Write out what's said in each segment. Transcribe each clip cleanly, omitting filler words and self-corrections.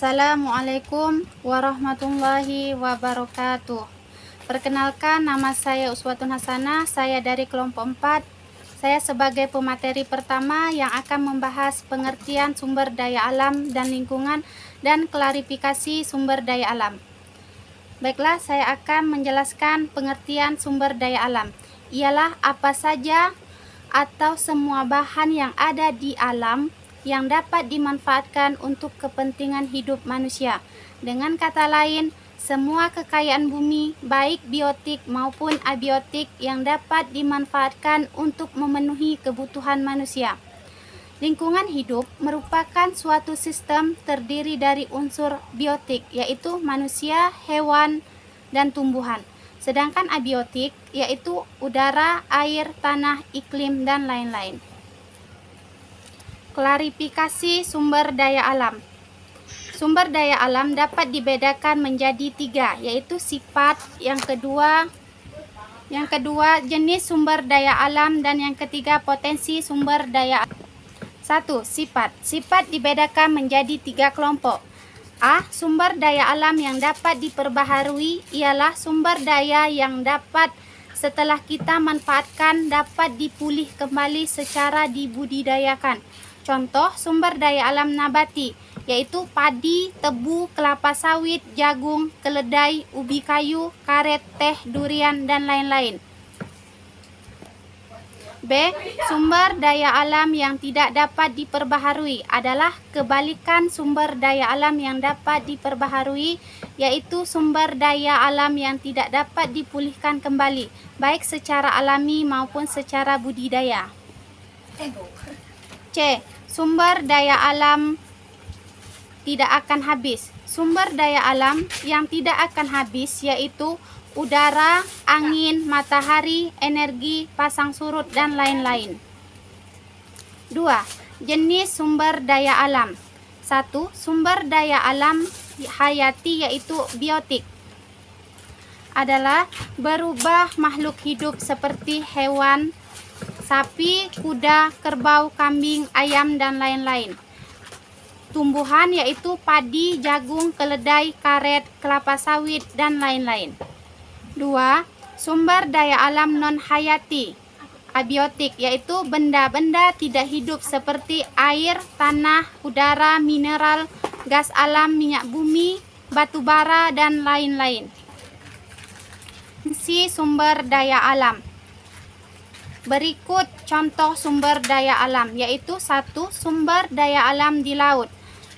Assalamualaikum warahmatullahi wabarakatuh. Perkenalkan, nama saya Uswatun Hasanah, saya dari kelompok 4. Saya sebagai pemateri pertama yang akan membahas pengertian sumber daya alam dan lingkungan dan klarifikasi sumber daya alam. Baiklah, saya akan menjelaskan pengertian sumber daya alam. Ialah apa saja atau semua bahan yang ada di alam yang dapat dimanfaatkan untuk kepentingan hidup manusia. Dengan kata lain, semua kekayaan bumi, baik biotik maupun abiotik, yang dapat dimanfaatkan untuk memenuhi kebutuhan manusia. Lingkungan hidup merupakan suatu sistem terdiri dari unsur biotik, yaitu manusia, hewan, dan tumbuhan. Sedangkan abiotik yaitu udara, air, tanah, iklim, dan lain-lain. Klarifikasi sumber daya alam. Sumber daya alam dapat dibedakan menjadi 3, yaitu sifat, yang kedua jenis sumber daya alam, dan yang ketiga potensi sumber daya alam. 1. Sifat. Sifat dibedakan menjadi 3 kelompok. A. Sumber daya alam yang dapat diperbaharui ialah sumber daya yang dapat setelah kita manfaatkan dapat dipulih kembali secara dibudidayakan. Contoh sumber daya alam nabati, yaitu padi, tebu, kelapa sawit, jagung, keledai, ubi kayu, karet, teh, durian, dan lain-lain. B. Sumber daya alam yang tidak dapat diperbaharui adalah kebalikan sumber daya alam yang dapat diperbaharui, yaitu sumber daya alam yang tidak dapat dipulihkan kembali, baik secara alami maupun secara budidaya. C. Sumber daya alam tidak akan habis. Sumber daya alam yang tidak akan habis yaitu udara, angin, matahari, energi, pasang surut, dan lain-lain. 2. Jenis sumber daya alam. 1. Sumber daya alam hayati yaitu biotik adalah berubah makhluk hidup seperti hewan, sapi, kuda, kerbau, kambing, ayam, dan lain-lain. Tumbuhan yaitu padi, jagung, keledai, karet, kelapa sawit, dan lain-lain. 2. Sumber daya alam non-hayati abiotik yaitu benda-benda tidak hidup seperti air, tanah, udara, mineral, gas alam, minyak bumi, batu bara, dan lain-lain. Si sumber daya alam. Berikut contoh sumber daya alam, yaitu 1. Sumber daya alam di laut.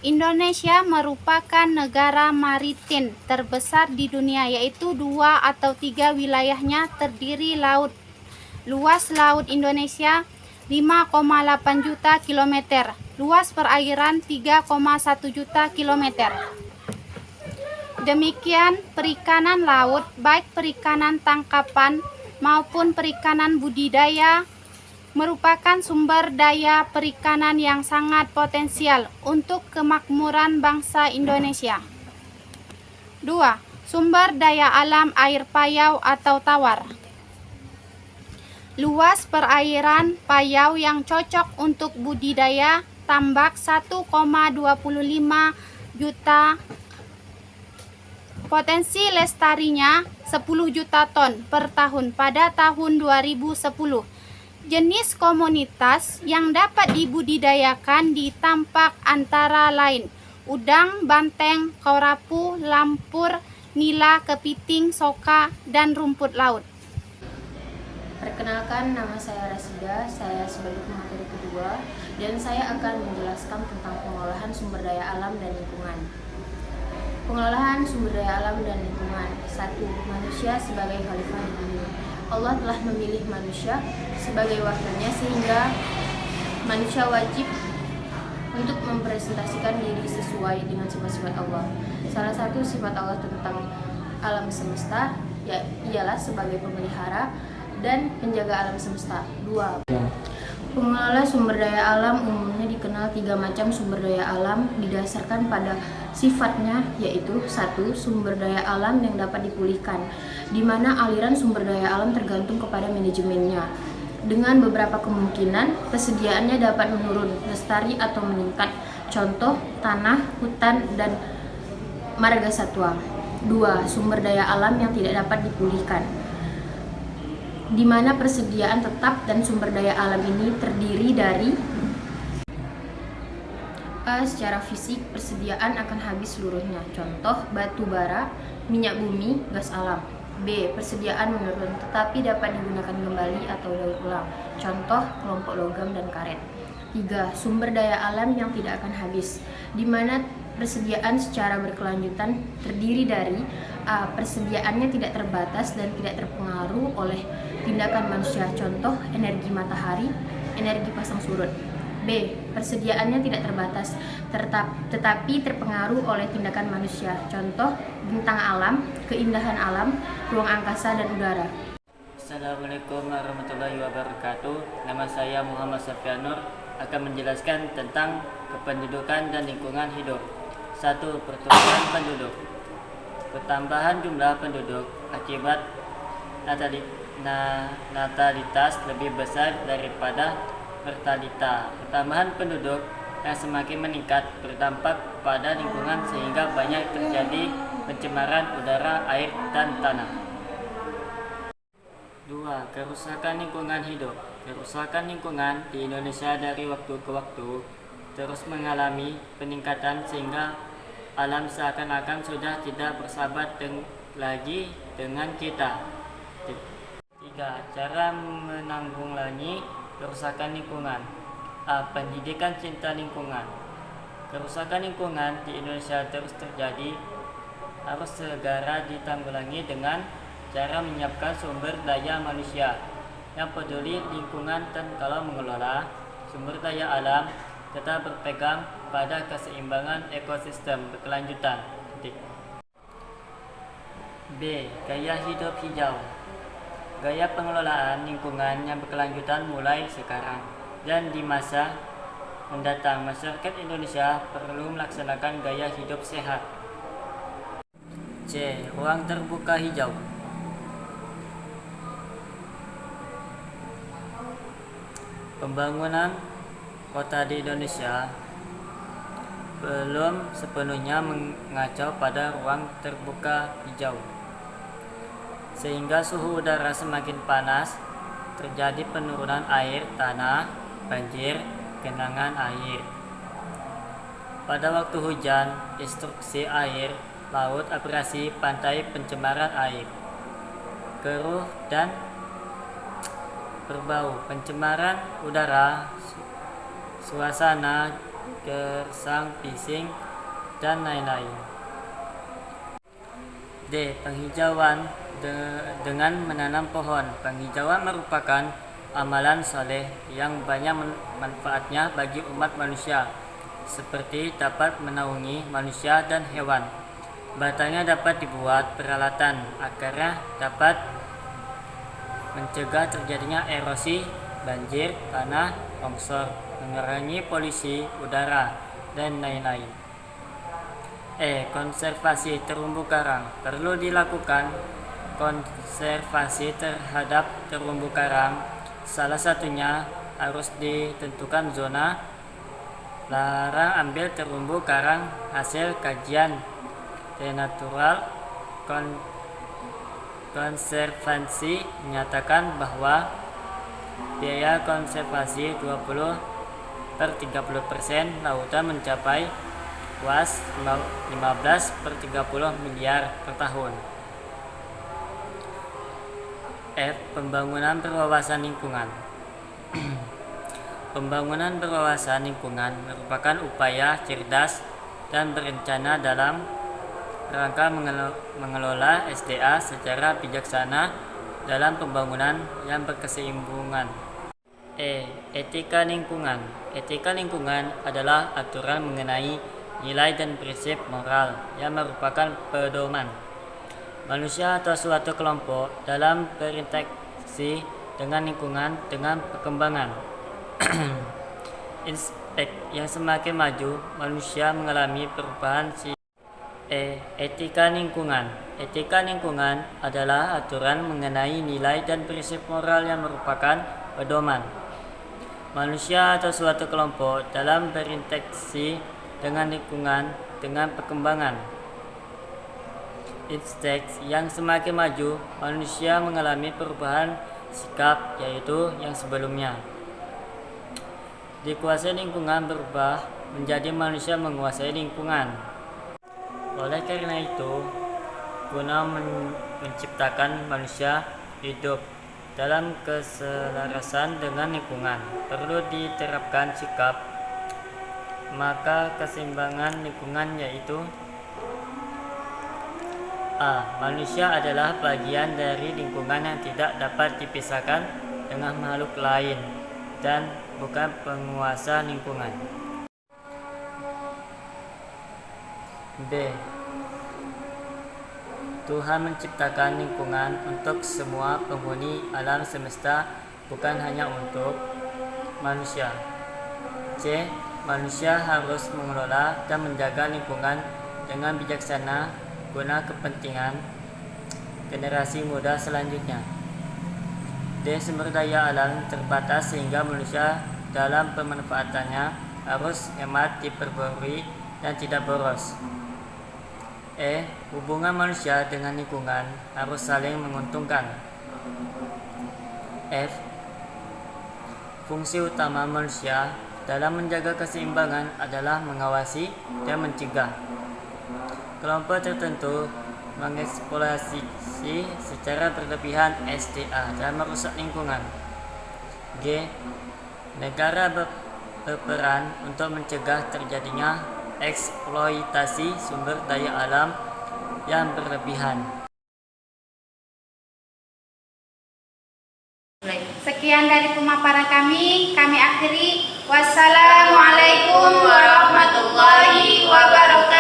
Indonesia merupakan negara maritim terbesar di dunia, yaitu 2 atau 3 wilayahnya terdiri laut. Luas laut Indonesia 5,8 juta kilometer, luas perairan 3,1 juta kilometer. Demikian perikanan laut, baik perikanan tangkapan maupun perikanan budidaya, merupakan sumber daya perikanan yang sangat potensial untuk kemakmuran bangsa Indonesia. 2. Sumber daya alam air payau atau tawar. Luas perairan payau yang cocok untuk budidaya tambak 1,25 juta. Potensi lestarinya 10 juta ton per tahun pada tahun 2010. Jenis komoditas yang dapat dibudidayakan di tampak antara lain udang, banteng, korapu, lampur, nila, kepiting, soka, dan rumput laut. Perkenalkan, nama saya Rasida, saya sebagai pemateri kedua, dan saya akan menjelaskan tentang pengolahan sumber daya alam dan lingkungan. Pengolahan sumber daya alam dan lingkungan. 1. Manusia sebagai khalifah di bumi. Allah telah memilih manusia sebagai wakilnya sehingga manusia wajib untuk mempresentasikan diri sesuai dengan sifat-sifat Allah. Salah satu sifat Allah tentang alam semesta ialah sebagai pemelihara dan penjaga alam semesta. 2. Pengelola sumber daya alam umumnya dikenal 3 macam sumber daya alam didasarkan pada sifatnya, yaitu 1. Sumber daya alam yang dapat dipulihkan, di mana aliran sumber daya alam tergantung kepada manajemennya. Dengan beberapa kemungkinan, kesediaannya dapat menurun, lestari, atau meningkat. Contoh, tanah, hutan, dan marga satwa. 2. Sumber daya alam yang tidak dapat dipulihkan, di mana persediaan tetap dan sumber daya alam ini terdiri dari A. Secara fisik, persediaan akan habis seluruhnya. Contoh, batu bara, minyak bumi, gas alam. B. Persediaan menurun, tetapi dapat digunakan kembali atau daur ulang. Contoh, kelompok logam dan karet. 3. Sumber daya alam yang tidak akan habis, di mana persediaan secara berkelanjutan terdiri dari A. Persediaannya tidak terbatas dan tidak terpengaruh oleh tindakan manusia. Contoh, energi matahari, energi pasang surut. B. Persediaannya tidak terbatas, tetapi terpengaruh oleh tindakan manusia. Contoh, bentang alam, keindahan alam, ruang angkasa, dan udara. Assalamualaikum warahmatullahi wabarakatuh. Nama saya Muhammad Safianur, akan menjelaskan tentang kependudukan dan lingkungan hidup. 1. Pertumbuhan penduduk. Pertambahan jumlah penduduk akibat natalitas lebih besar daripada mortalita. Pertambahan penduduk yang semakin meningkat berdampak pada lingkungan sehingga banyak terjadi pencemaran udara, air, dan tanah. 2. Kerusakan lingkungan hidup. Kerusakan lingkungan di Indonesia dari waktu ke waktu terus mengalami peningkatan sehingga alam seakan-akan sudah tidak bersahabat lagi dengan kita. 3. Cara menanggulangi kerusakan lingkungan. A. Pendidikan cinta lingkungan. Kerusakan lingkungan di Indonesia terus terjadi, harus segera ditanggulangi dengan cara menyiapkan sumber daya manusia yang peduli lingkungan dan kalau mengelola sumber daya alam tetap berpegang pada keseimbangan ekosistem berkelanjutan. B. Gaya hidup hijau. Gaya pengelolaan lingkungan yang berkelanjutan mulai sekarang dan di masa mendatang. Masyarakat Indonesia perlu melaksanakan gaya hidup sehat. C. Ruang terbuka hijau. Pembangunan kota di Indonesia belum sepenuhnya mengacu pada ruang terbuka hijau, sehingga suhu udara semakin panas, terjadi penurunan air tanah, banjir, genangan air. Pada waktu hujan, destruksi air laut, abrasi pantai, pencemaran air, keruh dan berbau, pencemaran udara, suasana, gersang, bising, dan lain-lain. D. Penghijauan dengan menanam pohon. Penghijauan merupakan amalan soleh yang banyak manfaatnya bagi umat manusia, seperti dapat menaungi manusia dan hewan. Batangnya dapat dibuat peralatan, akarnya dapat mencegah terjadinya erosi, banjir, tanah, longsor, mengurangi polusi udara, dan lain-lain. E. Konservasi terumbu karang. Perlu dilakukan konservasi terhadap terumbu karang. Salah satunya harus ditentukan zona larang ambil terumbu karang. Hasil kajian denatural konservasi menyatakan bahwa biaya konservasi 20-30% lautan mencapai luas 15-30 miliar per tahun. F. Pembangunan berwawasan lingkungan. Pembangunan berwawasan lingkungan merupakan upaya cerdas dan berencana dalam rangka mengelola SDA secara bijaksana dalam pembangunan yang berkeseimbangan. E. Etika lingkungan. Etika lingkungan adalah aturan mengenai nilai dan prinsip moral yang merupakan pedoman manusia atau suatu kelompok dalam berinteraksi dengan lingkungan dengan perkembangan inspek yang semakin maju, manusia mengalami perubahan. Etika lingkungan. Etika lingkungan adalah aturan mengenai nilai dan prinsip moral yang merupakan pedoman manusia atau suatu kelompok dalam berinteraksi dengan lingkungan dengan perkembangan. Insteks yang semakin maju, manusia mengalami perubahan sikap, yaitu yang sebelumnya dikuasai lingkungan berubah menjadi manusia menguasai lingkungan. Oleh karena itu, guna menciptakan manusia hidup dalam keselarasan dengan lingkungan, perlu diterapkan sikap maka keseimbangan lingkungan, yaitu A. Manusia adalah bagian dari lingkungan yang tidak dapat dipisahkan dengan makhluk lain dan bukan penguasa lingkungan. B. Tuhan menciptakan lingkungan untuk semua penghuni alam semesta, bukan hanya untuk manusia. C. Manusia harus mengelola dan menjaga lingkungan dengan bijaksana guna kepentingan generasi muda selanjutnya. D. Sumber daya alam terbatas sehingga manusia dalam pemanfaatannya harus hemat, diperbarui, dan tidak boros. E. Hubungan manusia dengan lingkungan harus saling menguntungkan. F. Fungsi utama manusia dalam menjaga keseimbangan adalah mengawasi dan mencegah kelompok tertentu mengeksploitasi secara berlebihan SDA dan merusak lingkungan. G. Negara berperan untuk mencegah terjadinya eksploitasi sumber daya alam yang berlebihan. Sekian dari pemaparan kami akhiri. Wassalamualaikum warahmatullahi wabarakatuh.